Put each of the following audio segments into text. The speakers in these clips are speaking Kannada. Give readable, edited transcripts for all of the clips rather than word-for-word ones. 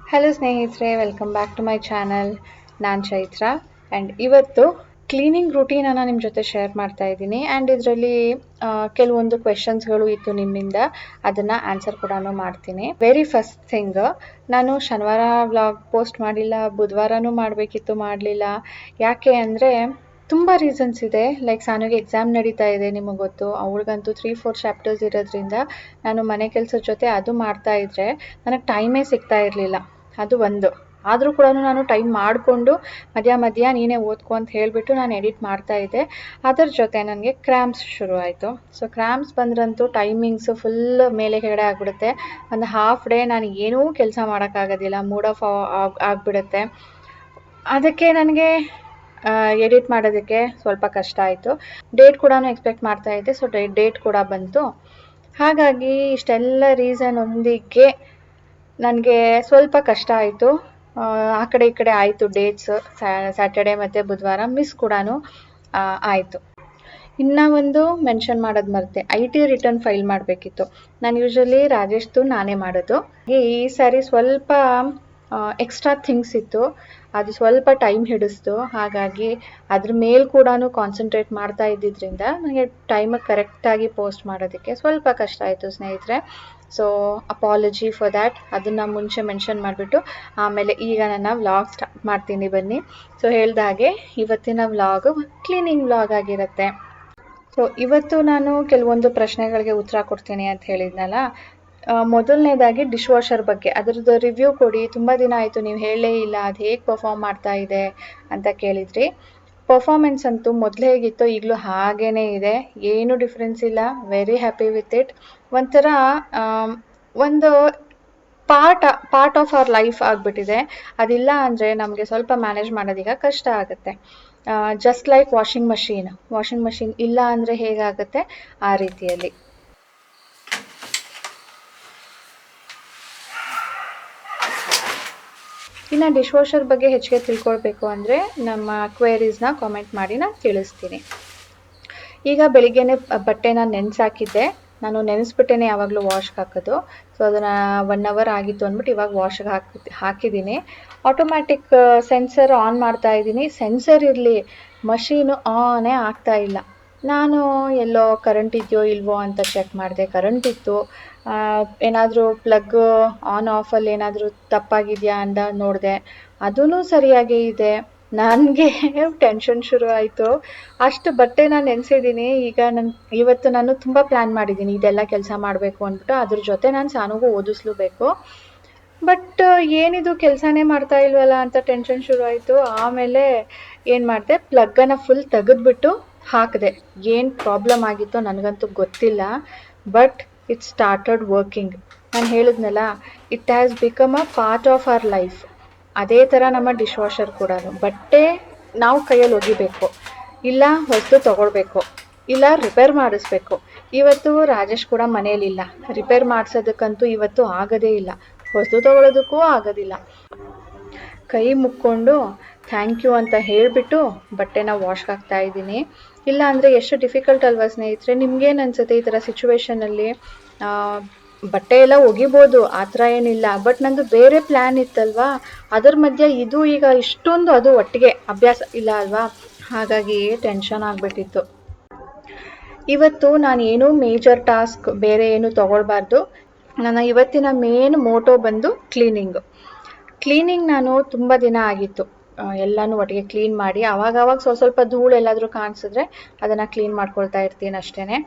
ಹಲೋ ಸ್ನೇಹಿತರೆ, welcome back to my channel. ನಾನು ಚೈತ್ರ ಆ್ಯಂಡ್ ಇವತ್ತು ಕ್ಲೀನಿಂಗ್ ರೂಟೀನನ್ನು ನಿಮ್ಮ ಜೊತೆ ಶೇರ್ ಮಾಡ್ತಾ ಇದ್ದೀನಿ. ಆ್ಯಂಡ್ ಇದರಲ್ಲಿ ಕೆಲವೊಂದು ಕ್ವೆಶನ್ಸ್ಗಳು ಇತ್ತು ನಿಮ್ಮಿಂದ, ಅದನ್ನು ಆನ್ಸರ್ ಕೂಡ ಮಾಡ್ತೀನಿ. ವೆರಿ ಫಸ್ಟ್ ಥಿಂಗ್, ನಾನು ಶನಿವಾರ ವ್ಲಾಗ್ ಪೋಸ್ಟ್ ಮಾಡಿಲ್ಲ, ಬುಧವಾರನೂ ಮಾಡಬೇಕಿತ್ತು, ಮಾಡಲಿಲ್ಲ. ಯಾಕೆ ಅಂದರೆ ತುಂಬ ರೀಸನ್ಸ್ ಇದೆ. ಲೈಕ್ ಸಾನುಗೆ ಎಕ್ಸಾಮ್ ನಡೀತಾ ಇದೆ, ನಿಮಗೆ ಗೊತ್ತು. ಅವಳಿಗಂತೂ 3-4 ಚಾಪ್ಟರ್ಸ್ ಇರೋದ್ರಿಂದ ನಾನು ಮನೆ ಕೆಲಸದ ಜೊತೆ ಅದು ಮಾಡ್ತಾ ಇದ್ರೆ ನನಗೆ ಟೈಮೇ ಸಿಗ್ತಾ ಇರಲಿಲ್ಲ. ಅದು ಒಂದು. ಆದರೂ ಕೂಡ ನಾನು ಟೈಮ್ ಮಾಡಿಕೊಂಡು ಮಧ್ಯ ನೀನೇ ಓದ್ಕೊ ಅಂತ ಹೇಳಿಬಿಟ್ಟು ನಾನು ಎಡಿಟ್ ಮಾಡ್ತಾ ಇದ್ದೆ. ಅದರ ಜೊತೆ ನನಗೆ ಕ್ರ್ಯಾಂಪ್ಸ್ ಶುರು ಆಯಿತು. ಸೊ ಕ್ರ್ಯಾಂಪ್ಸ್ ಬಂದ್ರಂತೂ ಟೈಮಿಂಗ್ಸು ಫುಲ್ ಮೇಲೆ ಕೆಳಗಡೆ ಆಗಿಬಿಡುತ್ತೆ. ಒಂದು ಹಾಫ್ ಡೇ ನಾನು ಏನೂ ಕೆಲಸ ಮಾಡೋಕ್ಕಾಗೋದಿಲ್ಲ, ಮೂಡ್ ಆಫ್ ಆಗಿಬಿಡುತ್ತೆ. ಅದಕ್ಕೆ ನನಗೆ ಎಡಿಟ್ ಮಾಡೋದಕ್ಕೆ ಸ್ವಲ್ಪ ಕಷ್ಟ ಆಯಿತು. ಡೇಟ್ ಕೂಡ ಎಕ್ಸ್ಪೆಕ್ಟ್ ಮಾಡ್ತಾ ಇದ್ದೆ, ಸೊ ಡೇಟ್ ಕೂಡ ಬಂತು. ಹಾಗಾಗಿ ಇಷ್ಟೆಲ್ಲ ರೀಸನ್ ಒಂದಿಗೆ ನನಗೆ ಸ್ವಲ್ಪ ಕಷ್ಟ ಆಯಿತು. ಆ ಕಡೆ ಈ ಕಡೆ ಆಯಿತು ಡೇಟ್ಸ್. ಸ್ಯಾಟರ್ಡೆ ಮತ್ತು ಬುಧವಾರ ಮಿಸ್ ಕೂಡ ಆಯಿತು. ಇನ್ನೂ ಒಂದು ಮೆನ್ಷನ್ ಮಾಡೋದು ಮರೆತೆ, IT ರಿಟರ್ನ್ ಫೈಲ್ ಮಾಡಬೇಕಿತ್ತು. ನಾನು ಯೂಶ್ವಲಿ ರಾಜೇಶ್ದು ನಾನೇ ಮಾಡೋದು. ಈ ಸಾರಿ ಸ್ವಲ್ಪ ಎಕ್ಸ್ಟ್ರಾ ಥಿಂಗ್ಸ್ ಇತ್ತು, ಅದು ಸ್ವಲ್ಪ ಟೈಮ್ ಹಿಡಿಸ್ತು. ಹಾಗಾಗಿ ಅದ್ರ ಮೇಲೆ ಕೂಡ ಕಾನ್ಸಂಟ್ರೇಟ್ ಮಾಡ್ತಾ ಇದ್ದಿದ್ದರಿಂದ ನನಗೆ ಟೈಮಿಗೆ ಕರೆಕ್ಟಾಗಿ ಪೋಸ್ಟ್ ಮಾಡೋದಕ್ಕೆ ಸ್ವಲ್ಪ ಕಷ್ಟ ಆಯಿತು ಸ್ನೇಹಿತರೆ. So apology for that. ಅದನ್ನು ಮುಂಚೆ ಮೆನ್ಷನ್ ಮಾಡಿಬಿಟ್ಟು ಆಮೇಲೆ ಈಗ ನನ್ನ ವ್ಲಾಗ್ ಸ್ಟಾರ್ಟ್ ಮಾಡ್ತೀನಿ, ಬನ್ನಿ. ಸೊ ಹೇಳ್ದಾಗೆ ಇವತ್ತಿನ ವ್ಲಾಗು ಕ್ಲೀನಿಂಗ್ ವ್ಲಾಗ್ ಆಗಿರುತ್ತೆ. ಸೊ ಇವತ್ತು ನಾನು ಕೆಲವೊಂದು ಪ್ರಶ್ನೆಗಳಿಗೆ ಉತ್ತರ ಕೊಡ್ತೀನಿ ಅಂತ ಹೇಳಿದ್ನಲ್ಲ. ಮೊದಲನೇದಾಗಿ ಡಿಶ್ ವಾಷರ್ ಬಗ್ಗೆ ಅದರದ್ದು ರಿವ್ಯೂ ಕೊಡಿ, ತುಂಬ ದಿನ ಆಯಿತು ನೀವು ಹೇಳಲೇ ಇಲ್ಲ, ಅದು ಹೇಗೆ ಪರ್ಫಾರ್ಮ್ ಮಾಡ್ತಾ ಇದೆ ಅಂತ ಕೇಳಿದ್ರಿ. ಪರ್ಫಾರ್ಮೆನ್ಸ್ ಅಂತೂ ಮೊದಲು ಹೇಗಿತ್ತೋ ಈಗಲೂ ಹಾಗೇ ಇದೆ, ಏನೂ ಡಿಫ್ರೆನ್ಸ್ ಇಲ್ಲ. Very happy with it. ಒಂಥರ ಒಂದು ಪಾರ್ಟ್ ಆಫ್ ಅವರ್ ಲೈಫ್ ಆಗಿಬಿಟ್ಟಿದೆ. ಅದಿಲ್ಲ ಅಂದರೆ ನಮಗೆ ಸ್ವಲ್ಪ ಮ್ಯಾನೇಜ್ ಮಾಡೋದೀಗ ಕಷ್ಟ ಆಗುತ್ತೆ. ಜಸ್ಟ್ ಲೈಕ್ ವಾಷಿಂಗ್ ಮಷೀನ್ ಇಲ್ಲ ಅಂದರೆ ಹೇಗಾಗುತ್ತೆ ಆ ರೀತಿಯಲ್ಲಿ. ಇನ್ನು ಡಿಶ್ ವಾಷರ್ ಬಗ್ಗೆ ಹೆಚ್ಚಿಗೆ ತಿಳ್ಕೊಳ್ಬೇಕು ಅಂದರೆ ನಮ್ಮ ಕ್ವೇರೀಸ್ನ ಕಾಮೆಂಟ್ ಮಾಡಿ ನಾನು ತಿಳಿಸ್ತೀನಿ. ಈಗ ಬೆಳಿಗ್ಗೆನೇ ಬಟ್ಟೆನ ನೆನೆಸಾಕಿದ್ದೆ. ನಾನು ನೆನೆಸ್ಬಿಟ್ಟೇ ಯಾವಾಗಲೂ ವಾಶ್ಗೆ ಹಾಕೋದು. ಸೊ ಅದನ್ನು 1 hour ಆಗಿತ್ತು ಅಂದ್ಬಿಟ್ಟು ಇವಾಗ ವಾಶ್ಗೆ ಹಾಕಿದ್ದೀನಿ. ಆಟೋಮ್ಯಾಟಿಕ್ ಸೆನ್ಸರ್ ಆನ್ ಮಾಡ್ತಾ ಇದ್ದೀನಿ. ಸೆನ್ಸರ್ ಇರಲಿ, ಮಷೀನು ಆನೇ ಆಗ್ತಾ ಇಲ್ಲ. ನಾನು ಎಲ್ಲೋ ಕರೆಂಟ್ ಇದೆಯೋ ಇಲ್ವೋ ಅಂತ ಚೆಕ್ ಮಾಡಿದೆ, ಕರೆಂಟ್ ಇತ್ತು. ಏನಾದರೂ ಪ್ಲಗ್ ಆನ್ ಆಫಲ್ಲಿ ಏನಾದರೂ ತಪ್ಪಾಗಿದೆಯಾ ಅಂತ ನೋಡಿದೆ, ಅದೂ ಸರಿಯಾಗೇ ಇದೆ. ನನಗೆ ಟೆನ್ಷನ್ ಶುರು ಆಯಿತು. ಅಷ್ಟು ಬಟ್ಟೆ ನಾನು ನೆನೆಸಿದ್ದೀನಿ. ಈಗ ಇವತ್ತು ನಾನು ತುಂಬ ಪ್ಲ್ಯಾನ್ ಮಾಡಿದ್ದೀನಿ ಇದೆಲ್ಲ ಕೆಲಸ ಮಾಡಬೇಕು ಅಂದ್ಬಿಟ್ಟು. ಅದ್ರ ಜೊತೆ ನಾನು ಸಾನುಗೂ ಓದಿಸ್ಲೂಬೇಕು. ಬಟ್ ಏನಿದು ಕೆಲಸನೇ ಮಾಡ್ತಾ ಇಲ್ವಲ್ಲ ಅಂತ ಟೆನ್ಷನ್ ಶುರು ಆಯಿತು. ಆಮೇಲೆ ಏನು ಮಾಡಿದೆ, ಪ್ಲಗ್ಗನ್ನು ಫುಲ್ ತೆಗೆದ್ಬಿಟ್ಟು ಹಾಕಿದೆ. ಏನು ಪ್ರಾಬ್ಲಮ್ ಆಗಿತ್ತೋ ನನಗಂತೂ ಗೊತ್ತಿಲ್ಲ, ಬಟ್ ಇಟ್ ಸ್ಟಾರ್ಟೆಡ್ ವರ್ಕಿಂಗ್. ನಾನು ಹೇಳಿದ್ನಲ್ಲ, it has become a part of our life. ಅದೇ ಥರ ನಮ್ಮ ಡಿಶ್ ವಾಷರ್ ಕೂಡ. ಬಟ್ಟೆ ನಾವು ಕೈಯಲ್ಲಿ ಒಗಿಬೇಕು, ಇಲ್ಲ ಹೊಸದು ತೊಗೊಳ್ಬೇಕು, ಇಲ್ಲ ರಿಪೇರ್ ಮಾಡಿಸ್ಬೇಕು. ಇವತ್ತು ರಾಜೇಶ್ ಕೂಡ ಮನೆಯಲ್ಲಿಲ್ಲ, ರಿಪೇರ್ ಮಾಡಿಸೋದಕ್ಕಂತೂ ಇವತ್ತು ಆಗೋದೇ ಇಲ್ಲ, ಹೊಸದು ತೊಗೊಳೋದಕ್ಕೂ ಆಗೋದಿಲ್ಲ. ಕೈ ಮುಕ್ಕೊಂಡು ಥ್ಯಾಂಕ್ ಯು ಅಂತ ಹೇಳಿಬಿಟ್ಟು ಬಟ್ಟೆನ ವಾಶ್ಗೆ ಹಾಕ್ತಾ ಇದ್ದೀನಿ. ಇಲ್ಲ ಅಂದರೆ ಎಷ್ಟು ಡಿಫಿಕಲ್ಟ್ ಅಲ್ವಾ ಸ್ನೇಹಿತರೆ? ನಿಮ್ಗೇನು ಅನಿಸುತ್ತೆ ಈ ಥರ ಸಿಚುವೇಷನಲ್ಲಿ? ಬಟ್ಟೆ ಎಲ್ಲ ಒಗಿಬೋದು, ಆ ಥರ ಏನಿಲ್ಲ. ಬಟ್ ನಂದು ಬೇರೆ ಪ್ಲ್ಯಾನ್ ಇತ್ತಲ್ವಾ, ಅದರ ಮಧ್ಯೆ ಇದು ಈಗ ಇಷ್ಟೊಂದು ಅದು ಒಟ್ಟಿಗೆ ಅಭ್ಯಾಸ ಇಲ್ಲ ಅಲ್ವಾ, ಹಾಗಾಗಿ ಟೆನ್ಷನ್ ಆಗಿಬಿಟ್ಟಿತ್ತು. ಇವತ್ತು ನಾನು ಏನೂ ಮೇಜರ್ ಟಾಸ್ಕ್ ಬೇರೆ ಏನೂ ತೊಗೊಳ್ಬಾರ್ದು. ನನ್ನ ಇವತ್ತಿನ ಮೇನ್ ಮೋಟೋ ಬಂದು ಕ್ಲೀನಿಂಗ್. ನಾನು ತುಂಬ ದಿನ ಆಗಿತ್ತು ಎಲ್ಲನೂ ಒಟ್ಟಿಗೆ ಕ್ಲೀನ್ ಮಾಡಿ. ಆವಾಗವಾಗ ಸ್ವಲ್ಪ ಧೂಳು ಎಲ್ಲಾದರೂ ಕಾಣಿಸಿದ್ರೆ ಅದನ್ನು ಕ್ಲೀನ್ ಮಾಡ್ಕೊಳ್ತಾ ಇರ್ತೀನಿ ಅಷ್ಟೇ.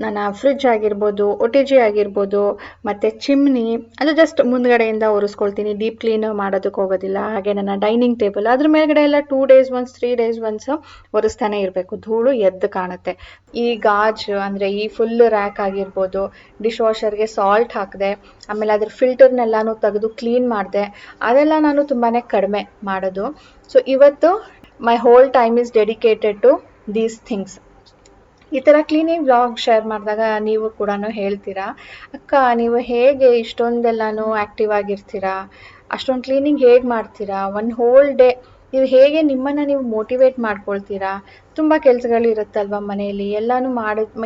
ನನ್ನ ಫ್ರಿಡ್ಜ್ ಆಗಿರ್ಬೋದು, OTG ಆಗಿರ್ಬೋದು, ಮತ್ತು ಚಿಮ್ನಿ, ಅದು ಜಸ್ಟ್ ಮುಂದ್ಗಡೆಯಿಂದ ಒರೆಸ್ಕೊಳ್ತೀನಿ, ಡೀಪ್ ಕ್ಲೀನ್ ಮಾಡೋದಕ್ಕೆ ಹೋಗೋದಿಲ್ಲ. ಹಾಗೆ ನನ್ನ ಡೈನಿಂಗ್ ಟೇಬಲ್, ಅದ್ರ ಮೇಲ್ಗಡೆ ಎಲ್ಲ 2 days once 3 days once ಒರೆಸ್ತಾನೆ ಇರಬೇಕು, ಧೂಳು ಎದ್ದು ಕಾಣುತ್ತೆ. ಈ ಗಾಜ್ ಅಂದರೆ ಈ ಫುಲ್ ರ್ಯಾಕ್ ಆಗಿರ್ಬೋದು, ಡಿಶ್ ವಾಷರ್ಗೆ ಸಾಲ್ಟ್ ಹಾಕಿದೆ, ಆಮೇಲೆ ಅದ್ರ ಫಿಲ್ಟರ್ನೆಲ್ಲನೂ ತೆಗೆದು ಕ್ಲೀನ್ ಮಾಡಿದೆ. ಅದೆಲ್ಲ ನಾನು ತುಂಬಾ ಕಡಿಮೆ ಮಾಡೋದು. ಸೊ ಇವತ್ತು my whole time is dedicated to these things. ಈ ಥರ ಕ್ಲೀನಿಂಗ್ ವ್ಲಾಗ್ ಶೇರ್ ಮಾಡಿದಾಗ ನೀವು ಕೂಡ ಹೇಳ್ತೀರಾ, ಅಕ್ಕ ನೀವು ಹೇಗೆ ಇಷ್ಟೊಂದೆಲ್ಲನೂ ಆ್ಯಕ್ಟಿವ್ ಆಗಿರ್ತೀರಾ, ಅಷ್ಟೊಂದು ಕ್ಲೀನಿಂಗ್ ಹೇಗೆ ಮಾಡ್ತೀರಾ, 1 whole day ನೀವು ಹೇಗೆ ನಿಮ್ಮನ್ನು ನೀವು ಮೋಟಿವೇಟ್ ಮಾಡ್ಕೊಳ್ತೀರಾ? ತುಂಬ ಕೆಲಸಗಳಿರುತ್ತಲ್ವ ಮನೆಯಲ್ಲಿ, ಎಲ್ಲನೂ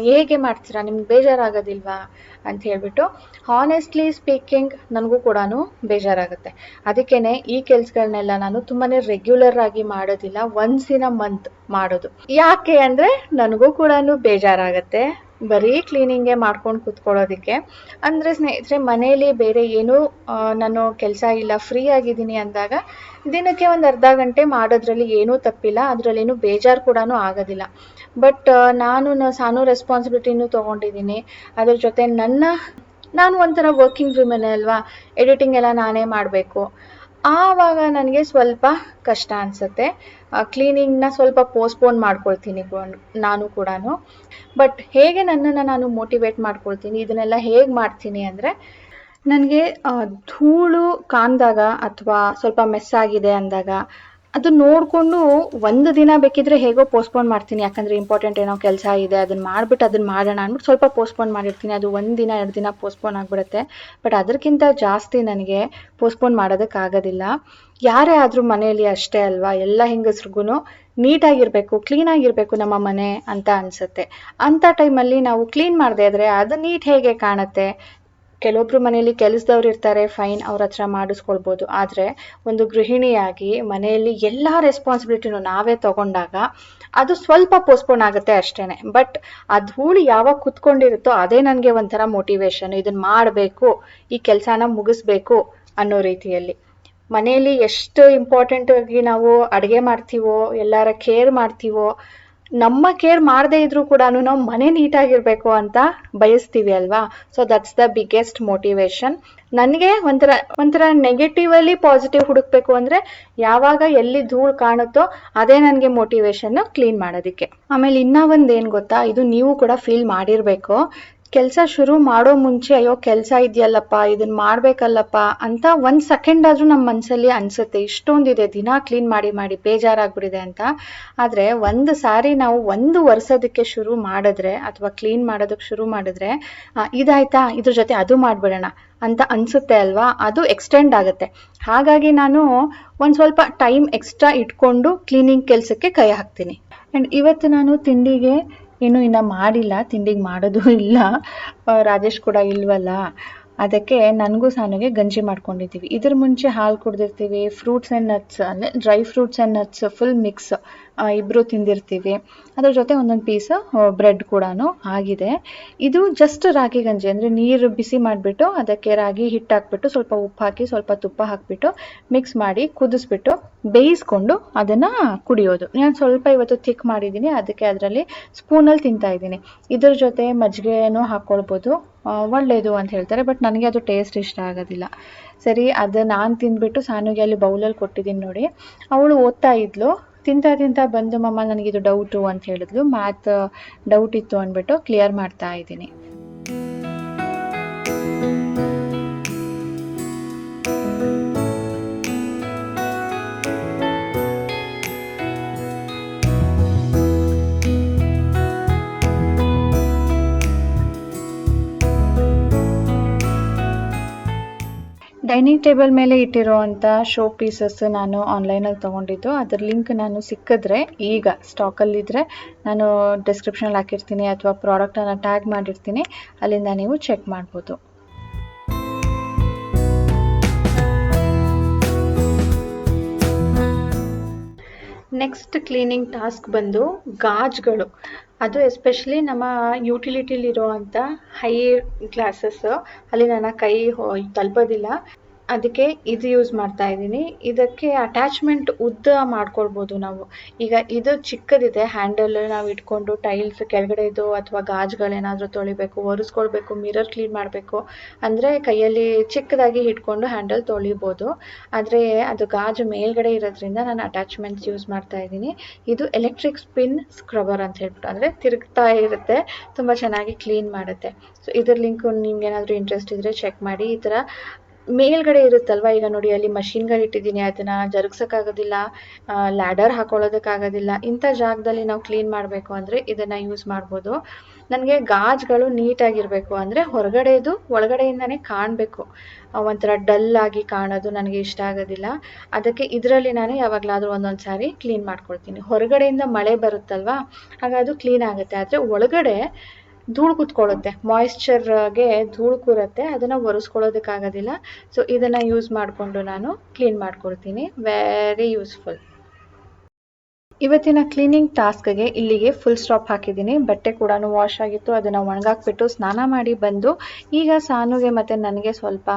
ಹೇಗೆ ಮಾಡ್ತೀರಾ? ನಿಮ್ಗೆ ಬೇಜಾರಾಗೋದಿಲ್ವಾ ಅಂತ ಹೇಳ್ಬಿಟ್ಟು ಹಾನೆಸ್ಟ್ಲಿ ಸ್ಪೀಕಿಂಗ್ ನನಗೂ ಕೂಡ ಬೇಜಾರಾಗುತ್ತೆ. ಅದಕ್ಕೇ ಈ ಕೆಲಸಗಳನ್ನೆಲ್ಲ ನಾನು ತುಂಬಾ ರೆಗ್ಯುಲರ್ ಆಗಿ ಮಾಡೋದಿಲ್ಲ, ಒನ್ಸ್ ಇನ್ ಅ ಮಂತ್ ಮಾಡೋದು. ಯಾಕೆ ಅಂದರೆ ನನಗೂ ಕೂಡ ಬೇಜಾರಾಗುತ್ತೆ ಬರೀ ಕ್ಲೀನಿಂಗೇ ಮಾಡ್ಕೊಂಡು ಕೂತ್ಕೊಳ್ಳೋದಕ್ಕೆ. ಅಂದರೆ ಸ್ನೇಹಿತರೆ, ಮನೇಲಿ ಬೇರೆ ಏನೂ ನಾನು ಕೆಲಸ ಇಲ್ಲ, ಫ್ರೀ ಆಗಿದ್ದೀನಿ ಅಂದಾಗ ದಿನಕ್ಕೆ ಒಂದು ಅರ್ಧ ಗಂಟೆ ಮಾಡೋದ್ರಲ್ಲಿ ಏನೂ ತಪ್ಪಿಲ್ಲ, ಅದರಲ್ಲೇನು ಬೇಜಾರು ಕೂಡ ಆಗೋದಿಲ್ಲ. ಬಟ್ ನಾನು ರೆಸ್ಪಾನ್ಸಿಬಿಲಿಟಿನೂ ತೊಗೊಂಡಿದ್ದೀನಿ. ಅದ್ರ ಜೊತೆ ನಾನು ಒಂಥರ ವರ್ಕಿಂಗ್ ವುಮೆನ್ ಅಲ್ವಾ, ಎಡಿಟಿಂಗ್ ಎಲ್ಲ ನಾನೇ ಮಾಡಬೇಕು. ಆವಾಗ ನನಗೆ ಸ್ವಲ್ಪ ಕಷ್ಟ ಅನಿಸುತ್ತೆ. ಕ್ಲೀನಿಂಗ್ನ ಸ್ವಲ್ಪ ಪೋಸ್ಟ್ಪೋನ್ ಮಾಡ್ಕೊಳ್ತೀನಿ ನಾನು ಕೂಡ. ಬಟ್ ಹೇಗೆ ನನ್ನನ್ನು ನಾನು ಮೋಟಿವೇಟ್ ಮಾಡ್ಕೊಳ್ತೀನಿ, ಇದನ್ನೆಲ್ಲ ಹೇಗೆ ಮಾಡ್ತೀನಿ ಅಂದರೆ, ನನಗೆ ಧೂಳು ಕಾಣ್ದಾಗ ಅಥವಾ ಸ್ವಲ್ಪ ಮೆಸ್ ಆಗಿದೆ ಅಂದಾಗ ಅದು ನೋಡಿಕೊಂಡು ಒಂದು ದಿನ ಬೇಕಿದ್ರೆ ಹೇಗೋ ಪೋಸ್ಟ್ಪೋನ್ ಮಾಡ್ತೀನಿ. ಯಾಕಂದರೆ ಇಂಪಾರ್ಟೆಂಟ್ ಏನೋ ಕೆಲಸ ಇದೆ, ಅದನ್ನು ಮಾಡೋಣ ಅಂದ್ಬಿಟ್ಟು ಸ್ವಲ್ಪ ಪೋಸ್ಟ್ಪೋನ್ ಮಾಡಿರ್ತೀನಿ. ಅದು 1 ದಿನ 2 ದಿನ ಪೋಸ್ಟ್ಪೋನ್ ಆಗಿಬಿಡುತ್ತೆ. ಬಟ್ ಅದಕ್ಕಿಂತ ಜಾಸ್ತಿ ನನಗೆ ಪೋಸ್ಟ್ಪೋನ್ ಮಾಡೋದಕ್ಕಾಗೋದಿಲ್ಲ. ಯಾರೇ ಆದರೂ ಮನೆಯಲ್ಲಿ ಅಷ್ಟೇ ಅಲ್ವಾ, ಎಲ್ಲ ಹೆಂಗಸ್ರಿಗೂ ನೀಟಾಗಿರಬೇಕು, ಕ್ಲೀನಾಗಿರಬೇಕು ನಮ್ಮ ಮನೆ ಅಂತ ಅನಿಸುತ್ತೆ. ಅಂಥ ಟೈಮಲ್ಲಿ ನಾವು ಕ್ಲೀನ್ ಮಾಡದೇ ಇದ್ದರೆ ಅದು ನೀಟ್ ಹೇಗೆ ಕಾಣುತ್ತೆ? ಕೆಲವೊಬ್ರು ಮನೆಯಲ್ಲಿ ಕೆಲಸದವ್ರು ಇರ್ತಾರೆ, ಫೈನ್, ಅವ್ರ ಹತ್ರ ಮಾಡಿಸ್ಕೊಳ್ಬೋದು. ಆದರೆ ಒಂದು ಗೃಹಿಣಿಯಾಗಿ ಮನೆಯಲ್ಲಿ ಎಲ್ಲ ರೆಸ್ಪಾನ್ಸಿಬಿಲಿಟಿನೂ ನಾವೇ ತಗೊಂಡಾಗ ಅದು ಸ್ವಲ್ಪ ಪೋಸ್ಟ್ಪೋನ್ ಆಗುತ್ತೆ ಅಷ್ಟೇ. ಬಟ್ ಆ ಧೂಳು ಯಾವಾಗ ಕುತ್ಕೊಂಡಿರುತ್ತೋ ಅದೇ ನನಗೆ ಒಂಥರ ಮೋಟಿವೇಶನ್, ಇದನ್ನು ಮಾಡಬೇಕು, ಈ ಕೆಲಸನ ಮುಗಿಸ್ಬೇಕು ಅನ್ನೋ ರೀತಿಯಲ್ಲಿ. ಮನೆಯಲ್ಲಿ ಎಷ್ಟು ಇಂಪಾರ್ಟೆಂಟ್ ಆಗಿ ನಾವು ಅಡುಗೆ ಮಾಡ್ತೀವೋ, ಎಲ್ಲರ ಕೇರ್ ಮಾಡ್ತೀವೋ, ನಮ್ಮ ಕೇರ್ ಮಾಡದೇ ಇದ್ರೂ ಕೂಡ ನಾವು ಮನೆ ನೀಟಾಗಿರಬೇಕು ಅಂತ ಬಯಸ್ತೀವಿ ಅಲ್ವಾ. So that's the biggest motivation. ನನಗೆ ಒಂಥರ ನೆಗೆಟಿವಲ್ಲಿ ಪಾಸಿಟಿವ್ ಹುಡುಕ್ಬೇಕು ಅಂದರೆ ಯಾವಾಗ ಎಲ್ಲಿ ಧೂಳು ಕಾಣುತ್ತೋ ಅದೇ ನನಗೆ ಮೋಟಿವೇಶನ್ನು ಕ್ಲೀನ್ ಮಾಡೋದಕ್ಕೆ. ಆಮೇಲೆ ಇನ್ನೂ ಒಂದು ಏನು ಗೊತ್ತಾ, ಇದು ನೀವು ಕೂಡ ಫೀಲ್ ಮಾಡಿರಬೇಕು. ಕೆಲಸ ಶುರು ಮಾಡೋ ಮುಂಚೆ ಅಯ್ಯೋ ಕೆಲಸ ಇದೆಯಲ್ಲಪ್ಪ, ಇದನ್ನು ಮಾಡಬೇಕಲ್ಲಪ್ಪ ಅಂತ 1 ಸೆಕೆಂಡ್ ಆದರೂ ನಮ್ಮ ಮನಸ್ಸಲ್ಲಿ ಅನಿಸುತ್ತೆ, ಇಷ್ಟೊಂದಿದೆ, ದಿನ ಕ್ಲೀನ್ ಮಾಡಿ ಬೇಜಾರಾಗ್ಬಿಟ್ಟಿದೆ ಅಂತ. ಆದರೆ ಒಂದು ಸಾರಿ ನಾವು ಒರೆಸೋದಕ್ಕೆ ಶುರು ಮಾಡಿದ್ರೆ ಅಥವಾ ಕ್ಲೀನ್ ಮಾಡೋದಕ್ಕೆ ಶುರು ಮಾಡಿದ್ರೆ ಇದಾಯ್ತಾ, ಇದ್ರ ಜೊತೆ ಅದು ಮಾಡಿಬಿಡೋಣ ಅಂತ ಅನಿಸುತ್ತೆ ಅಲ್ವಾ, ಅದು ಎಕ್ಸ್ಟೆಂಡ್ ಆಗುತ್ತೆ. ಹಾಗಾಗಿ ನಾನು ಒಂದು ಸ್ವಲ್ಪ ಟೈಮ್ ಎಕ್ಸ್ಟ್ರಾ ಇಟ್ಕೊಂಡು ಕ್ಲೀನಿಂಗ್ ಕೆಲಸಕ್ಕೆ ಕೈ ಹಾಕ್ತೀನಿ. ಆ್ಯಂಡ್ ಇವತ್ತು ನಾನು ತಿಂಡಿಗೆ ಇನ್ನೂ ಮಾಡಿಲ್ಲ, ತಿಂಡಿಗೆ ಮಾಡೋದು ಇಲ್ಲ, ರಾಜೇಶ್ ಕೂಡ ಇಲ್ವಲ್ಲ, ಅದಕ್ಕೆ ನನಗೂ ಸಾನುಗೆ ಗಂಜಿ ಮಾಡ್ಕೊಂಡಿದ್ದೀವಿ. ಇದ್ರ ಮುಂಚೆ ಹಾಲು ಕುಡ್ದಿರ್ತೀವಿ, ಫ್ರೂಟ್ಸ್ ಆ್ಯಂಡ್ ನಟ್ಸ್ ಅಂದರೆ dry fruits and nuts full mix ಇಬ್ಬರು ತಿಂದಿರ್ತೀವಿ. ಅದ್ರ ಜೊತೆ ಒಂದೊಂದು ಪೀಸ್ ಬ್ರೆಡ್ ಕೂಡ ಆಗಿದೆ. ಇದು ಜಸ್ಟ್ ರಾಗಿ ಗಂಜಿ, ಅಂದರೆ ನೀರು ಬಿಸಿ ಮಾಡಿಬಿಟ್ಟು ಅದಕ್ಕೆ ರಾಗಿ ಹಿಟ್ಟು ಹಾಕ್ಬಿಟ್ಟು ಸ್ವಲ್ಪ ಉಪ್ಪು ಹಾಕಿ ಸ್ವಲ್ಪ ತುಪ್ಪ ಹಾಕಿಬಿಟ್ಟು ಮಿಕ್ಸ್ ಮಾಡಿ ಕುದಿಸ್ಬಿಟ್ಟು ಬೇಯಿಸ್ಕೊಂಡು ಅದನ್ನು ಕುಡಿಯೋದು. ನಾನು ಸ್ವಲ್ಪ ಇವತ್ತು ಥಿಕ್ ಮಾಡಿದ್ದೀನಿ, ಅದಕ್ಕೆ ಅದರಲ್ಲಿ ಸ್ಪೂನಲ್ಲಿ ತಿಂತಾ ಇದ್ದೀನಿ. ಇದ್ರ ಜೊತೆ ಮಜ್ಜಿಗೆನೂ ಹಾಕ್ಕೊಳ್ಬೋದು, ಒಳ್ಳೆಯದು ಅಂತ ಹೇಳ್ತಾರೆ. ಬಟ್ ನನಗೆ ಅದು ಟೇಸ್ಟ್ ಇಷ್ಟ ಆಗೋದಿಲ್ಲ. ಸರಿ, ಅದು ನಾನು ತಿಂದ್ಬಿಟ್ಟು ಸಾನುಗೆ ಅಲ್ಲಿ ಬೌಲಲ್ಲಿ ಕೊಟ್ಟಿದ್ದೀನಿ ನೋಡಿ. ಅವಳು ಓದ್ತಾ ಇದ್ಲು, ತಿಂತಾ ಬಂದು ಮಮ್ಮ ನನಗಿದು ಡೌಟು ಅಂತ ಹೇಳಿದ್ಲು. ಮ್ಯಾಥ್ ಡೌಟ್ ಇತ್ತು ಅಂದ್ಬಿಟ್ಟು ಕ್ಲಿಯರ್ ಮಾಡ್ತಾ ಇದ್ದೀನಿ. ಡೈನಿಂಗ್ ಟೇಬಲ್ ಮೇಲೆ ಇಟ್ಟಿರೋವಂಥ ಶೋ ಪೀಸಸ್ ನಾನು ಆನ್ಲೈನಲ್ಲಿ ತೊಗೊಂಡಿದ್ದು. ಅದ್ರ ಲಿಂಕ್ ನಾನು ಸಿಕ್ಕಿದ್ರೆ, ಈಗ ಸ್ಟಾಕಲ್ಲಿದ್ದರೆ ನಾನು ಡಿಸ್ಕ್ರಿಪ್ಷನಲ್ಲಿ ಹಾಕಿರ್ತೀನಿ ಅಥವಾ ಪ್ರಾಡಕ್ಟನ್ನು ಟ್ಯಾಗ್ ಮಾಡಿರ್ತೀನಿ, ಅಲ್ಲಿಂದ ನೀವು ಚೆಕ್ ಮಾಡ್ಬೋದು. ನೆಕ್ಸ್ಟ್ ಕ್ಲೀನಿಂಗ್ ಟಾಸ್ಕ್ ಬಂದು ಗಾಜುಗಳು. ಅದು ಎಸ್ಪೆಷಲಿ ನಮ್ಮ ಯುಟಿಲಿಟಿಲಿರುವಂಥ ಹೈ ಗ್ಲಾಸಸ್, ಅಲ್ಲಿ ನನ್ನ ಕೈ ತಲುಪೋದಿಲ್ಲ, ಅದಕ್ಕೆ ಇದು ಯೂಸ್ ಮಾಡ್ತಾ ಇದ್ದೀನಿ. ಇದಕ್ಕೆ ಅಟ್ಯಾಚ್ಮೆಂಟ್ ಉದ್ದ ಮಾಡ್ಕೊಳ್ಬೋದು ನಾವು. ಈಗ ಇದು ಚಿಕ್ಕದಿದೆ, ಹ್ಯಾಂಡಲ್ ನಾವು ಇಟ್ಕೊಂಡು ಟೈಲ್ಸ್ ಕೆಳಗಡೆದು ಅಥವಾ ಗಾಜುಗಳೇನಾದರೂ ತೊಳಿಬೇಕು, ಒರೆಸ್ಕೊಳ್ಬೇಕು, ಮಿರರ್ ಕ್ಲೀನ್ ಮಾಡಬೇಕು ಅಂದರೆ ಕೈಯಲ್ಲಿ ಚಿಕ್ಕದಾಗಿ ಇಟ್ಕೊಂಡು ಹ್ಯಾಂಡಲ್ ತೊಳಿಬೋದು. ಆದರೆ ಅದು ಗಾಜು ಮೇಲ್ಗಡೆ ಇರೋದ್ರಿಂದ ನಾನು ಅಟ್ಯಾಚ್ಮೆಂಟ್ಸ್ ಯೂಸ್ ಮಾಡ್ತಾ ಇದ್ದೀನಿ. ಇದು ಎಲೆಕ್ಟ್ರಿಕ್ ಸ್ಪಿನ್ ಸ್ಕ್ರಬ್ಬರ್ ಅಂತ ಹೇಳ್ಬಿಟ್ಟು, ಅಂದರೆ ತಿರುಗ್ತಾ ಇರುತ್ತೆ, ತುಂಬ ಚೆನ್ನಾಗಿ ಕ್ಲೀನ್ ಮಾಡುತ್ತೆ. ಸೊ ಇದ್ರ ಲಿಂಕ್ ನಿಮ್ಗೆ ಏನಾದರೂ ಇಂಟ್ರೆಸ್ಟ್ ಇದ್ದರೆ ಚೆಕ್ ಮಾಡಿ. ಈ ಥರ ಮೇಲ್ಗಡೆ ಇರುತ್ತಲ್ವ, ಈಗ ನೋಡಿ ಅಲ್ಲಿ ಮಷಿನ್ಗಳು ಇಟ್ಟಿದ್ದೀನಿ, ಅದನ್ನ ಜರುಗ್ಸೋಕ್ಕಾಗೋದಿಲ್ಲ, ಲ್ಯಾಡರ್ ಹಾಕೊಳ್ಳೋದಕ್ಕಾಗೋದಿಲ್ಲ. ಇಂಥ ಜಾಗದಲ್ಲಿ ನಾವು ಕ್ಲೀನ್ ಮಾಡಬೇಕು ಅಂದರೆ ಇದನ್ನು ಯೂಸ್ ಮಾಡ್ಬೋದು. ನನಗೆ ಗಾಜುಗಳು ನೀಟಾಗಿರಬೇಕು ಅಂದರೆ ಹೊರಗಡೆದು ಒಳಗಡೆಯಿಂದನೇ ಕಾಣಬೇಕು, ಒಂಥರ ಡಲ್ ಆಗಿ ಕಾಣೋದು ನನಗೆ ಇಷ್ಟ ಆಗೋದಿಲ್ಲ. ಅದಕ್ಕೆ ಇದರಲ್ಲಿ ನಾನು ಯಾವಾಗಲಾದರೂ ಒಂದೊಂದು ಸಾರಿ ಕ್ಲೀನ್ ಮಾಡ್ಕೊಳ್ತೀನಿ. ಹೊರಗಡೆಯಿಂದ ಮಳೆ ಬರುತ್ತಲ್ವ, ಆಗ ಅದು ಕ್ಲೀನ್ ಆಗುತ್ತೆ. ಆದರೆ ಒಳಗಡೆ ಧೂಳು ಕೂತ್ಕೊಳ್ಳುತ್ತೆ, ಮಾಯಿಶ್ಚರ್ಗೆ ಧೂಳು ಕೂರುತ್ತೆ, ಅದನ್ನು ಒರೆಸ್ಕೊಳ್ಳೋದಕ್ಕಾಗೋದಿಲ್ಲ. ಸೊ ಇದನ್ನು ಯೂಸ್ ಮಾಡಿಕೊಂಡು ನಾನು ಕ್ಲೀನ್ ಮಾಡ್ಕೊಳ್ತೀನಿ. Very useful. ಇವತ್ತಿನ ಕ್ಲೀನಿಂಗ್ ಟಾಸ್ಕ್ಗೆ ಇಲ್ಲಿಗೆ ಫುಲ್ ಸ್ಟಾಪ್ ಹಾಕಿದ್ದೀನಿ. ಬಟ್ಟೆ ಕೂಡ ವಾಶ್ ಆಗಿತ್ತು, ಅದನ್ನು ಒಣಗಾಕ್ಬಿಟ್ಟು ಸ್ನಾನ ಮಾಡಿ ಬಂದು ಈಗ ಸಾನುಗೆ ಮತ್ತು ನನಗೆ ಸ್ವಲ್ಪ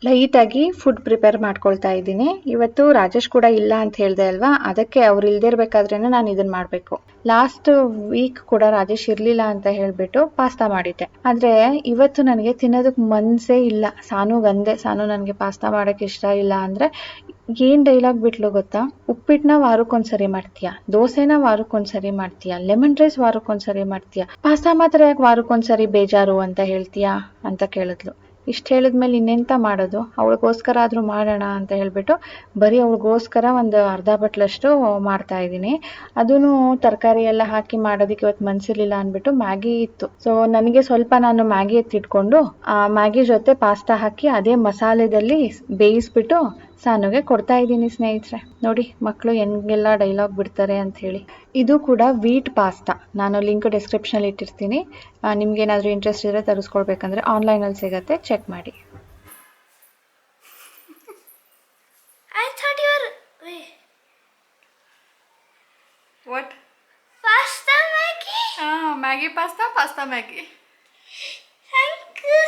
ಲೈಟಾಗಿ ಫುಡ್ ಪ್ರಿಪೇರ್ ಮಾಡ್ಕೊಳ್ತಾ ಇದ್ದೀನಿ. ಇವತ್ತು ರಾಜೇಶ್ ಕೂಡ ಇಲ್ಲ ಅಂತ ಹೇಳಿದೆ ಅಲ್ವಾ, ಅದಕ್ಕೆ ಅವ್ರು ಇಲ್ಲದೇ ಇರಬೇಕಾದ್ರೇ ನಾನು ಇದನ್ನು ಮಾಡಬೇಕು. ಲಾಸ್ಟ್ ವೀಕ್ ಕೂಡ ರಾಜೇಶ್ ಇರಲಿಲ್ಲ ಅಂತ ಹೇಳಿಬಿಟ್ಟು ಪಾಸ್ತಾ ಮಾಡಿದ್ದೆ. ಆದರೆ ಇವತ್ತು ನನಗೆ ತಿನ್ನೋದಕ್ಕೆ ಮನಸ್ಸೇ ಇಲ್ಲ. ಸಾನುಗಂದೆ, ಸಾನು ನನಗೆ ಪಾಸ್ತಾ ಮಾಡೋಕ್ಕೆ ಇಷ್ಟ ಇಲ್ಲ ಅಂದರೆ ಏನು ಡೈಲಾಗ್ ಬಿಟ್ಲು ಗೊತ್ತಾ, ಉಪ್ಪಿಟ್ಟನ್ನ ವಾರಕ್ಕೊಂದ್ಸರಿ ಮಾಡ್ತೀಯಾ, ದೋಸೆನ ವಾರಕ್ಕೊಂದ್ಸರಿ ಮಾಡ್ತೀಯಾ, ಲೆಮನ್ ರೈಸ್ ವಾರಕ್ಕೊಂದ್ಸರಿ ಮಾಡ್ತೀಯಾ, ಪಾಸ್ತಾ ಮಾತ್ರ ಯಾಕೆ ವಾರಕ್ಕೊಂದ್ಸರಿ ಬೇಜಾರು ಅಂತ ಹೇಳ್ತೀಯಾ ಅಂತ ಕೇಳಿದ್ಲು. ಇಷ್ಟು ಹೇಳಿದ್ಮೇಲೆ ಇನ್ನೆಂತ ಮಾಡೋದು, ಅವಳಿಗೋಸ್ಕರ ಆದರೂ ಮಾಡೋಣ ಅಂತ ಹೇಳಿಬಿಟ್ಟು ಬರೀ ಅವಳಿಗೋಸ್ಕರ ಒಂದು ಅರ್ಧ ಬಟ್ಲಷ್ಟು ಮಾಡ್ತಾ ಇದ್ದೀನಿ. ಅದೂ ತರಕಾರಿ ಎಲ್ಲ ಹಾಕಿ ಮಾಡೋದಕ್ಕೆ ಇವತ್ತು ಮನಸ್ಸಿರಲಿಲ್ಲ ಅಂದ್ಬಿಟ್ಟು ಮ್ಯಾಗಿ ಇತ್ತು. ಸೊ ನನಗೆ ಸ್ವಲ್ಪ ನಾನು ಮ್ಯಾಗಿ ಎತ್ತಿಟ್ಕೊಂಡು ಆ ಮ್ಯಾಗಿ ಜೊತೆ ಪಾಸ್ತಾ ಹಾಕಿ ಅದೇ ಮಸಾಲೆದಲ್ಲಿ ಬೇಯಿಸ್ಬಿಟ್ಟು ಸಾನುಗೆ ಕೊಡ್ತಾ ಇದ್ದೀನಿ ಸ್ನೇಹಿತರೆ. ನೋಡಿ ಮಕ್ಕಳು ಹೆಂಗೆಲ್ಲ ಡೈಲಾಗ್ ಬಿಡ್ತಾರೆ ಅಂತ ಹೇಳಿ. ಇದು ಕೂಡ ವೀಟ್ ಪಾಸ್ತಾ, ನಾನು ಲಿಂಕ್ ಡಿಸ್ಕ್ರಿಪ್ಷನಲ್ಲಿ ಇಟ್ಟಿರ್ತೀನಿ. ನಿಮ್ಗೇನಾದರೂ ಇಂಟ್ರೆಸ್ಟ್ ಇದ್ದರೆ ತರಿಸ್ಕೊಳ್ಬೇಕಂದ್ರೆ ಆನ್ಲೈನಲ್ಲಿ ಸಿಗುತ್ತೆ, ಚೆಕ್ ಮಾಡಿ. What? Pasta Maggie? Maggie pasta, pasta Maggie. Thank you.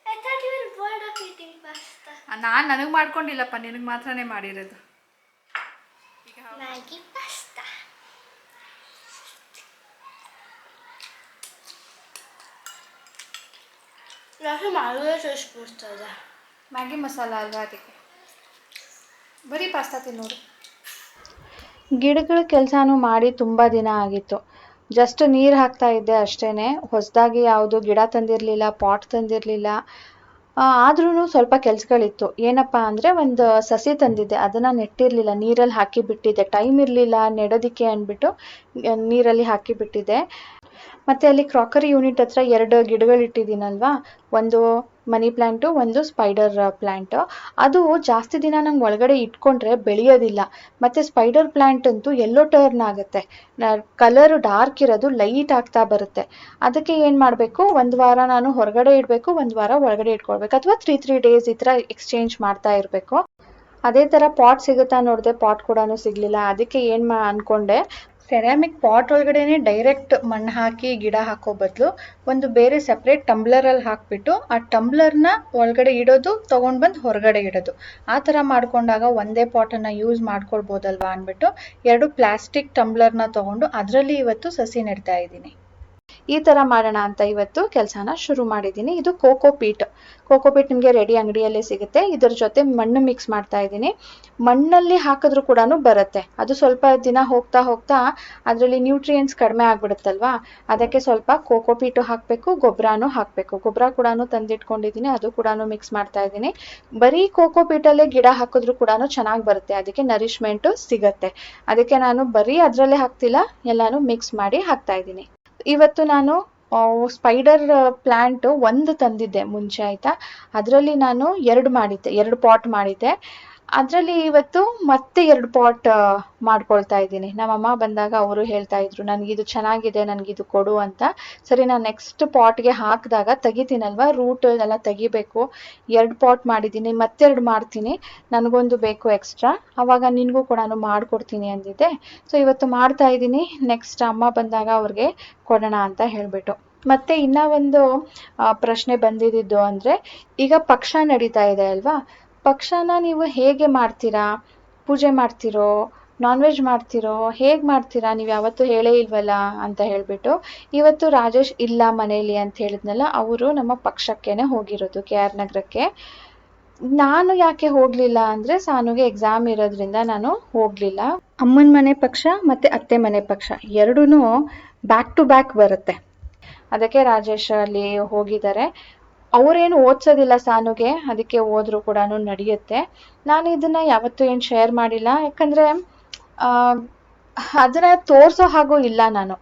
I thought you were bored of eating pasta. ನಾನು ನನಗೆ ಮಾಡ್ಕೊಂಡಿಲ್ಲಪ್ಪ, ನಿನಗೆ ಮಾತ್ರನೇ ಮಾಡಿರೋದು. Maggie pasta. ನಾನು ಮಾಡುವ ಚೋಸ್ಬಿಡ್ತದೆ. ಮ್ಯಾಗಿ ಮಸಾಲ ಅಲ್ವಾ, ಅದಕ್ಕೆ ಬರೀ ಪಾಸ್ತಾ ತಿನ್ನೋರು. ಗಿಡಗಳ ಕೆಲಸನೂ ಮಾಡಿ ತುಂಬ ದಿನ ಆಗಿತ್ತು. ಜಸ್ಟ್ ನೀರು ಹಾಕ್ತಾ ಇದ್ದೆ ಅಷ್ಟೇ. ಹೊಸದಾಗಿ ಯಾವುದು ಗಿಡ ತಂದಿರಲಿಲ್ಲ, ಪಾಟ್ ತಂದಿರಲಿಲ್ಲ. ಆದ್ರೂ ಸ್ವಲ್ಪ ಕೆಲಸಗಳಿತ್ತು. ಏನಪ್ಪ ಅಂದರೆ ಒಂದು ಸಸಿ ತಂದಿದ್ದೆ, ಅದನ್ನು ನೆಟ್ಟಿರಲಿಲ್ಲ, ನೀರಲ್ಲಿ ಹಾಕಿ ಬಿಟ್ಟಿದ್ದೆ. ಟೈಮ್ ಇರಲಿಲ್ಲ ನೆಡೋದಕ್ಕೆ ಅಂದ್ಬಿಟ್ಟು ನೀರಲ್ಲಿ ಹಾಕಿ ಬಿಟ್ಟಿದ್ದೆ. ಮತ್ತು ಅಲ್ಲಿ ಕ್ರಾಕರಿ ಯೂನಿಟ್ ಹತ್ರ 2 ಗಿಡಗಳಿಟ್ಟಿದ್ದೀನಲ್ವಾ, ಒಂದು ಮನಿ ಪ್ಲ್ಯಾಂಟು, ಒಂದು ಸ್ಪೈಡರ್ ಪ್ಲ್ಯಾಂಟು. ಅದು ಜಾಸ್ತಿ ದಿನ ನಂಗೆ ಒಳಗಡೆ ಇಟ್ಕೊಂಡ್ರೆ ಬೆಳೆಯೋದಿಲ್ಲ. ಮತ್ತು ಸ್ಪೈಡರ್ ಪ್ಲ್ಯಾಂಟ್ ಅಂತೂ ಎಲ್ಲೋ ಟರ್ನ್ ಆಗುತ್ತೆ, ಕಲರು ಡಾರ್ಕ್ ಇರೋದು ಲೈಟ್ ಆಗ್ತಾ ಬರುತ್ತೆ. ಅದಕ್ಕೆ ಏನು ಮಾಡಬೇಕು, ಒಂದು ವಾರ ನಾನು ಹೊರಗಡೆ ಇಡಬೇಕು, ಒಂದು ವಾರ ಒಳಗಡೆ ಇಟ್ಕೊಳ್ಬೇಕು, ಅಥವಾ 3 ಡೇಸ್ ಈ ಥರ ಎಕ್ಸ್ಚೇಂಜ್ ಮಾಡ್ತಾ ಇರಬೇಕು. ಅದೇ ಥರ ಪಾಟ್ ಸಿಗುತ್ತಾ ನೋಡಿದೆ, ಪಾಟ್ ಕೂಡ ಸಿಗಲಿಲ್ಲ. ಅದಕ್ಕೆ ಏನು ಅಂದ್ಕೊಂಡೆ, ಸೆರಾಮಿಕ್ ಪಾಟ್ ಒಳಗಡೆನೆ ಡೈರೆಕ್ಟ್ ಮಣ್ಣು ಹಾಕಿ ಗಿಡ ಹಾಕೋ ಬದಲು ಒಂದು ಬೇರೆ ಸಪ್ರೇಟ್ ಟಂಬ್ಲರಲ್ಲಿ ಹಾಕಿಬಿಟ್ಟು ಆ ಟಂಬ್ಲರ್ನ ಒಳಗಡೆ ಇಡೋದು, ತೊಗೊಂಡು ಬಂದು ಹೊರಗಡೆ ಇಡೋದು, ಆ ಥರ ಮಾಡ್ಕೊಂಡಾಗ ಒಂದೇ ಪಾಟನ್ನು ಯೂಸ್ ಮಾಡ್ಕೊಳ್ಬೋದಲ್ವಾ ಅಂದ್ಬಿಟ್ಟು 2 ಪ್ಲಾಸ್ಟಿಕ್ ಟಂಬ್ಲರ್ನ ತೊಗೊಂಡು ಅದರಲ್ಲಿ ಇವತ್ತು ಸಸಿ ನೆಡ್ತಾ ಇದ್ದೀನಿ. ಈ ಥರ ಮಾಡೋಣ ಅಂತ ಇವತ್ತು ಕೆಲಸನ ಶುರು ಮಾಡಿದ್ದೀನಿ. ಇದು ಕೋಕೋಪೀಟ್ ನಿಮಗೆ ರೆಡಿ ಅಂಗಡಿಯಲ್ಲೇ ಸಿಗುತ್ತೆ. ಇದರ ಜೊತೆ ಮಣ್ಣು ಮಿಕ್ಸ್ ಮಾಡ್ತಾ ಇದ್ದೀನಿ. ಮಣ್ಣಲ್ಲಿ ಹಾಕಿದ್ರೂ ಕೂಡ ಬರುತ್ತೆ. ಅದು ಸ್ವಲ್ಪ ದಿನ ಹೋಗ್ತಾ ಹೋಗ್ತಾ ಅದರಲ್ಲಿ ನ್ಯೂಟ್ರಿಯೆಂಟ್ಸ್ ಕಡಿಮೆ ಆಗಿಬಿಡುತ್ತಲ್ವಾ, ಅದಕ್ಕೆ ಸ್ವಲ್ಪ ಕೋಕೋಪೀಟು ಹಾಕಬೇಕು, ಗೊಬ್ಬರನೂ ಹಾಕಬೇಕು. ಗೊಬ್ಬರ ಕೂಡ ತಂದಿಟ್ಕೊಂಡಿದ್ದೀನಿ, ಅದು ಕೂಡ ಮಿಕ್ಸ್ ಮಾಡ್ತಾ ಇದ್ದೀನಿ. ಬರೀ ಕೋಕೋಪೀಟಲ್ಲೇ ಗಿಡ ಹಾಕಿದ್ರೂ ಕೂಡ ಚೆನ್ನಾಗಿ ಬರುತ್ತೆ, ಅದಕ್ಕೆ ನರಿಶ್ಮೆಂಟು ಸಿಗುತ್ತೆ. ಅದಕ್ಕೆ ನಾನು ಬರೀ ಅದರಲ್ಲೇ ಹಾಕ್ತಿಲ್ಲ, ಎಲ್ಲಾನು ಮಿಕ್ಸ್ ಮಾಡಿ ಹಾಕ್ತಾ ಇದ್ದೀನಿ. ಇವತ್ತು ನಾನು ಸ್ಪೈಡರ್ ಪ್ಲ್ಯಾಂಟ್ ಒಂದು ತಂದಿದ್ದೆ ಮುಂಚೆ, ಆಯಿತಾ. ಅದರಲ್ಲಿ ನಾನು 2 ಪಾಟ್ ಮಾಡಿದ್ದೆ. ಅದರಲ್ಲಿ ಇವತ್ತು ಮತ್ತೆ 2 ಪಾಟ್ ಮಾಡ್ಕೊಳ್ತಾ ಇದ್ದೀನಿ. ನಮ್ಮಮ್ಮ ಬಂದಾಗ ಅವರು ಹೇಳ್ತಾ ಇದ್ರು, ನನಗಿದು ಚೆನ್ನಾಗಿದೆ, ನನಗಿದು ಕೊಡು ಅಂತ. ಸರಿ, ನಾನು ನೆಕ್ಸ್ಟ್ ಪಾಟ್ಗೆ ಹಾಕಿದಾಗ ತೆಗಿತೀನಲ್ವ, ರೂಟ್ ಎಲ್ಲ ತೆಗಿಬೇಕು. 2 ಪಾಟ್ ಮಾಡಿದ್ದೀನಿ, ಮತ್ತೆ 2 ಮಾಡ್ತೀನಿ, ನನಗೊಂದು ಬೇಕು ಎಕ್ಸ್ಟ್ರಾ, ಆವಾಗ ನಿನಗೂ ಕೂಡ ಮಾಡಿಕೊಡ್ತೀನಿ ಅಂದಿದ್ದೆ. ಸೊ ಇವತ್ತು ಮಾಡ್ತಾ ಇದ್ದೀನಿ, ನೆಕ್ಸ್ಟ್ ಅಮ್ಮ ಬಂದಾಗ ಅವ್ರಿಗೆ ಕೊಡೋಣ ಅಂತ ಹೇಳಿಬಿಟ್ಟು. ಮತ್ತು ಇನ್ನೂ ಒಂದು ಪ್ರಶ್ನೆ ಬಂದಿದ್ದು ಅಂದರೆ, ಈಗ ಪಕ್ಷ ನಡೀತಾ ಇದೆ ಅಲ್ವಾ, ಪಕ್ಷನ ನೀವು ಹೇಗೆ ಮಾಡ್ತೀರಾ? ಪೂಜೆ ಮಾಡ್ತಿರೋ, ನಾನ್ ವೆಜ್ ಮಾಡ್ತಿರೋ, ಹೇಗೆ ಮಾಡ್ತೀರಾ? ನೀವು ಯಾವತ್ತೂ ಹೇಳೇ ಇಲ್ವಲ್ಲ ಅಂತ ಹೇಳಿಬಿಟ್ಟು ಇವತ್ತು ರಾಜೇಶ್ ಇಲ್ಲ ಮನೇಲಿ ಅಂತ ಹೇಳಿದ್ನಲ್ಲ, ಅವರು ನಮ್ಮ ಪಕ್ಷಕ್ಕೇ ಹೋಗಿರೋದು KR ನಗರಕ್ಕೆ. ನಾನು ಯಾಕೆ ಹೋಗಲಿಲ್ಲ ಅಂದರೆ, ಸಾನುಗೆ ಎಕ್ಸಾಮ್ ಇರೋದ್ರಿಂದ ನಾನು ಹೋಗಲಿಲ್ಲ. ಅಮ್ಮನ ಮನೆ ಪಕ್ಷ ಮತ್ತು ಅತ್ತೆ ಮನೆ ಪಕ್ಷ ಎರಡೂ ಬ್ಯಾಕ್ ಟು ಬ್ಯಾಕ್ ಬರುತ್ತೆ, ಅದಕ್ಕೆ ರಾಜೇಶ್ ಅಲ್ಲಿ ಹೋಗಿದ್ದಾರೆ. ಅವರೇನು ಓದ್ಸೋದಿಲ್ಲ ಸಾನುಗೆ, ಅದಕ್ಕೆ ಹೋದ್ರು ಕೂಡ ನಡೆಯುತ್ತೆ. ನಾನು ಇದನ್ನ ಯಾವತ್ತೂ ಏನು ಶೇರ್ ಮಾಡಿಲ್ಲ, ಯಾಕಂದರೆ ಅದನ್ನ ತೋರಿಸೋ ಹಾಗೂ ಇಲ್ಲ ನಾನು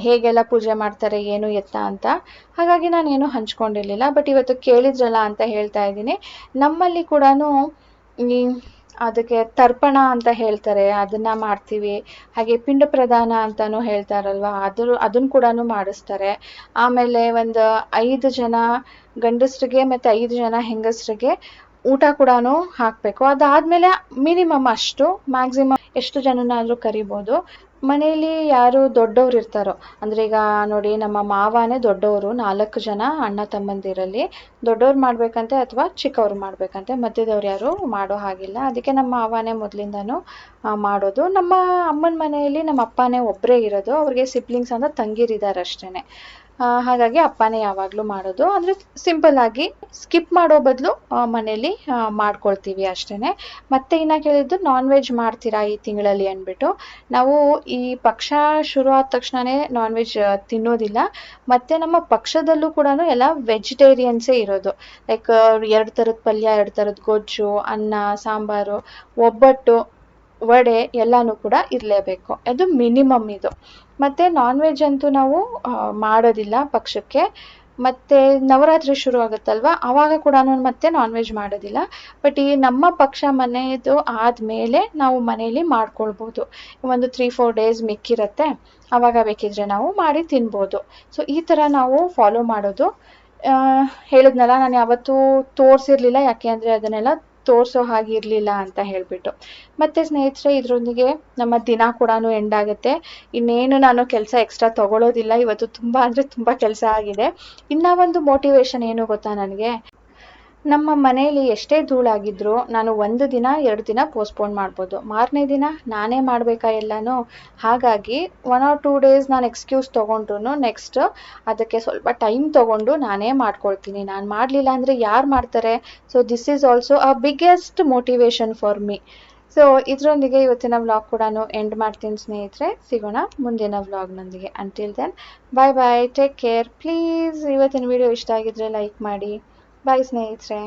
ಹೇಗೆಲ್ಲ ಪೂಜೆ ಮಾಡ್ತಾರೆ ಏನು ಎತ್ತ ಅಂತ. ಹಾಗಾಗಿ ನಾನೇನು ಹಂಚ್ಕೊಂಡಿರಲಿಲ್ಲ. ಬಟ್ ಇವತ್ತು ಕೇಳಿದ್ರಲ್ಲ ಅಂತ ಹೇಳ್ತಾ ಇದ್ದೀನಿ. ನಮ್ಮಲ್ಲಿ ಕೂಡ ಅದಕ್ಕೆ ತರ್ಪಣ ಅಂತ ಹೇಳ್ತಾರೆ, ಅದನ್ನ ಮಾಡ್ತೀವಿ. ಹಾಗೆ ಪಿಂಡ ಪ್ರದಾನ ಅಂತಾನು ಹೇಳ್ತಾರಲ್ವ, ಅದನ್ನ ಕೂಡ ಮಾಡಿಸ್ತಾರೆ. ಆಮೇಲೆ ಒಂದು 5 ಜನ ಗಂಡಸರಿಗೆ ಮತ್ತು 5 ಜನ ಹೆಂಗಸರಿಗೆ ಊಟ ಕೂಡ ಹಾಕಬೇಕು. ಅದಾದಮೇಲೆ ಮಿನಿಮಮ್ ಅಷ್ಟು, ಮ್ಯಾಕ್ಸಿಮಮ್ ಎಷ್ಟು ಜನನಾದರೂ ಕರಿಬೋದು. ಮನೆಯಲ್ಲಿ ಯಾರು ದೊಡ್ಡವ್ರು ಇರ್ತಾರೋ, ಅಂದರೆ ಈಗ ನೋಡಿ ನಮ್ಮ ಮಾವನೇ ದೊಡ್ಡವರು, 4 ಜನ ಅಣ್ಣ ತಮ್ಮಂದಿರಲ್ಲಿ ದೊಡ್ಡವ್ರು ಮಾಡಬೇಕಂತೆ ಅಥವಾ ಚಿಕ್ಕವ್ರು ಮಾಡಬೇಕಂತೆ, ಮಧ್ಯದವ್ರು ಯಾರು ಮಾಡೋ ಹಾಗಿಲ್ಲ. ಅದಕ್ಕೆ ನಮ್ಮ ಮಾವನೇ ಮೊದಲಿಂದನೂ ಮಾಡೋದು. ನಮ್ಮ ಅಮ್ಮನ ಮನೆಯಲ್ಲಿ ನಮ್ಮ ಅಪ್ಪನೇ ಒಬ್ಬರೇ ಇರೋದು, ಅವ್ರಿಗೆ ಸಿಬ್ಲಿಂಗ್ಸ್ ಅಂತ ತಂಗಿರಿದ್ದಾರೆ ಅಷ್ಟೇ. ಹಾಗಾಗಿ ಅಪ್ಪನೇ ಯಾವಾಗಲೂ ಮಾಡೋದು. ಅಂದರೆ ಸಿಂಪಲ್ಲಾಗಿ ಸ್ಕಿಪ್ ಮಾಡೋ ಬದಲು ಮನೇಲಿ ಮಾಡ್ಕೊಳ್ತೀವಿ ಅಷ್ಟೇ. ಮತ್ತೆ ಇನ್ನು ಕೇಳಿದ್ದು ನಾನ್ ವೆಜ್ ಮಾಡ್ತೀರಾ ಈ ತಿಂಗಳಲ್ಲಿ ಅಂದ್ಬಿಟ್ಟು. ನಾವು ಈ ಪಕ್ಷ ಶುರು ಆದ ತಕ್ಷಣವೇ ನಾನ್ ವೆಜ್ ತಿನ್ನೋದಿಲ್ಲ. ಮತ್ತು ನಮ್ಮ ಪಕ್ಷದಲ್ಲೂ ಕೂಡ ಎಲ್ಲ ವೆಜಿಟೇರಿಯನ್ಸೇ ಇರೋದು. ಲೈಕ್ 2 ಥರದ ಪಲ್ಯ, 2 ಥರದ ಗೊಜ್ಜು, ಅನ್ನ, ಸಾಂಬಾರು, ಒಬ್ಬಟ್ಟು, ವಡೆ ಎಲ್ಲನೂ ಕೂಡ ಇರಲೇಬೇಕು. ಅದು ಮಿನಿಮಮ್ ಇದು. ಮತ್ತು ನಾನ್ ವೆಜ್ ಅಂತೂ ನಾವು ಮಾಡೋದಿಲ್ಲ ಪಕ್ಷಕ್ಕೆ. ಮತ್ತು ನವರಾತ್ರಿ ಶುರು ಆಗುತ್ತಲ್ವ, ಆವಾಗ ಕೂಡ ಮತ್ತೆ ನಾನ್ ವೆಜ್ ಮಾಡೋದಿಲ್ಲ. ಬಟ್ ಈ ನಮ್ಮ ಪಕ್ಷ ಮನೆಯದು ಆದಮೇಲೆ ನಾವು ಮನೇಲಿ ಮಾಡ್ಕೊಳ್ಬೋದು. ಒಂದು 3-4 ಡೇಸ್ ಮಿಕ್ಕಿರುತ್ತೆ, ಆವಾಗ ಬೇಕಿದ್ರೆ ನಾವು ಮಾಡಿ ತಿನ್ಬೋದು. ಸೊ ಈ ಥರ ನಾವು ಫಾಲೋ ಮಾಡೋದು. ಹೇಳಿದ್ನಲ್ಲ, ನಾನು ಯಾವತ್ತೂ ತೋರಿಸಿರ್ಲಿಲ್ಲ, ಯಾಕೆ ಅಂದರೆ ಅದನ್ನೆಲ್ಲ ತೋರಿಸೋ ಹಾಗೆ ಇರಲಿಲ್ಲ ಅಂತ ಹೇಳಿಬಿಟ್ಟು. ಮತ್ತು ಸ್ನೇಹಿತರೆ, ಇದರೊಂದಿಗೆ ನಮ್ಮ ದಿನ ಕೂಡ ಎಂಡ್ ಆಗುತ್ತೆ. ಇನ್ನೇನು ನಾನು ಕೆಲಸ ಎಕ್ಸ್ಟ್ರಾ ತೊಗೊಳ್ಳೋದಿಲ್ಲ. ಇವತ್ತು ತುಂಬ ಅಂದರೆ ತುಂಬ ಕೆಲಸ ಆಗಿದೆ. ಇನ್ನೂ ಒಂದು ಮೋಟಿವೇಶನ್ ಏನು ಗೊತ್ತಾ ನನಗೆ, ನಮ್ಮ ಮನೆಯಲ್ಲಿ ಎಷ್ಟೇ ಧೂಳಾಗಿದ್ರೂ ನಾನು 1 ದಿನ 2 ದಿನ ಪೋಸ್ಟ್ಪೋನ್ ಮಾಡ್ಬೋದು, ಮಾರನೇ ದಿನ ನಾನೇ ಮಾಡಬೇಕಾ ಎಲ್ಲನೂ. ಹಾಗಾಗಿ 1 or 2 ಡೇಸ್ ನಾನು ಎಕ್ಸ್ಕ್ಯೂಸ್ ತೊಗೊಂಡ್ರು ನೆಕ್ಸ್ಟ್ ಅದಕ್ಕೆ ಸ್ವಲ್ಪ ಟೈಮ್ ತೊಗೊಂಡು ನಾನೇ ಮಾಡ್ಕೊಳ್ತೀನಿ. ನಾನು ಮಾಡಲಿಲ್ಲ ಅಂದರೆ ಯಾರು ಮಾಡ್ತಾರೆ? So this is also a biggest motivation for me. So ಇದರೊಂದಿಗೆ ಇವತ್ತಿನ ವ್ಲಾಗ್ ಕೂಡ ಎಂಡ್ ಮಾಡ್ತೀನಿ ಸ್ನೇಹಿತರೆ. ಸಿಗೋಣ ಮುಂದಿನ ವ್ಲಾಗ್ನೊಂದಿಗೆ. Until then bye bye, take care. Please ಇವತ್ತಿನ ವಿಡಿಯೋ ಇಷ್ಟ ಆಗಿದ್ರೆ ಲೈಕ್ ಮಾಡಿ. ಬಾಯ್ ಸ್ನೇಹಿತರೆ.